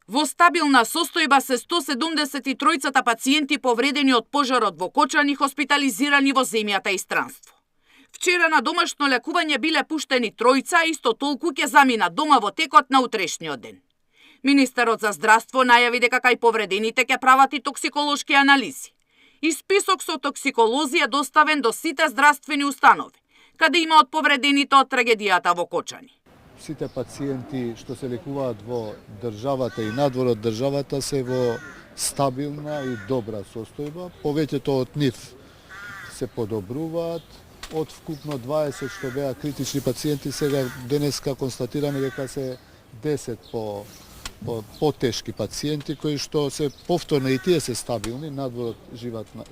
Во стабилна состојба се 173 пациенти повредени од пожарот во Кочани, хоспитализирани во земјата и странство. Вчера на домашно лекување биле пуштени тројца, а исто толку ќе заминат дома во текот на утрешниот ден. Министерот за здравство најави дека кај повредените ќе прават и токсиколошки анализи. И список со токсиколози е доставен до сите здравствени установи, каде има од повредените од трагедијата во Кочани. Сите пациенти што се лекуваат во државата и надвор од државата се во стабилна и добра состојба. Повеќето од нив се подобруваат. Од вкупно 20 што беа критични пациенти, сега денеска констатираме дека се 10 потешки пациенти кои што се повторно и тие се стабилни надвор од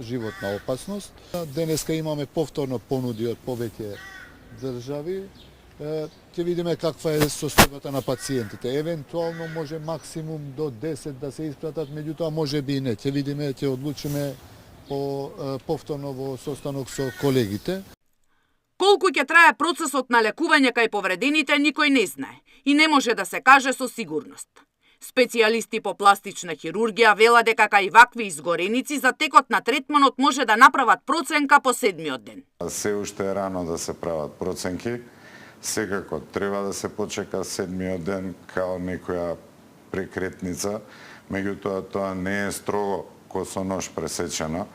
животна опасност. Денеска имаме повторно понуди од повеќе држави. Ќе видиме каква е состојбата на пациентите. Евентуално може максимум до 10 да се испратат, меѓутоа може би и не. Ќе видиме, ќе одлучиме повторно во состанок со колегите. Колку ќе трае процесот на лекување кај повредените, никој не знае и не може да се каже со сигурност. Специјалисти по пластична хирургија велат дека кај вакви изгореници за текот на третманот може да направат проценка по 7-миот ден. Се уште е рано да се прават проценки. Секако треба да се почека 7-миот ден као некоја прекретница, меѓутоа тоа не е строго косо нож пресечено.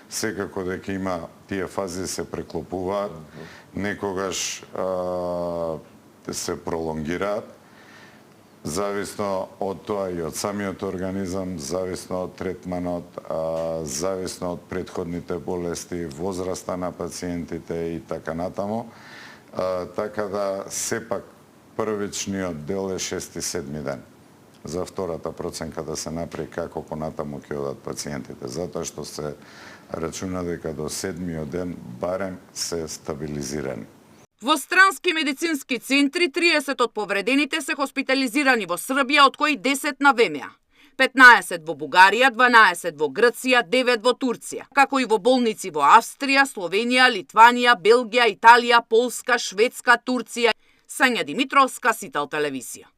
Секако дека има тие фази се преклопуваат, некогаш се пролонгираат, зависно од тоа и од самиот организам, зависно од третманот, зависно од претходните болести, возраста на пациентите и така натаму. Така да сепак првичниот дел е 6-7 ден. За втората проценка да се направи како понатаму ќе одат пациентите, затоа што се рачуна дека до 7-миот ден барем се стабилизирани. Во странски медицински центри 30 од повредените се хоспитализирани во Србија, од кои 10 на ВМА. 15 во Бугарија, 12 во Грција, 9 во Турција, како и во болници во Австрија, Словенија, Литванија, Белгија, Италија, Полска, Шведска, Турција. Сања Димитровска, Сител телевизија.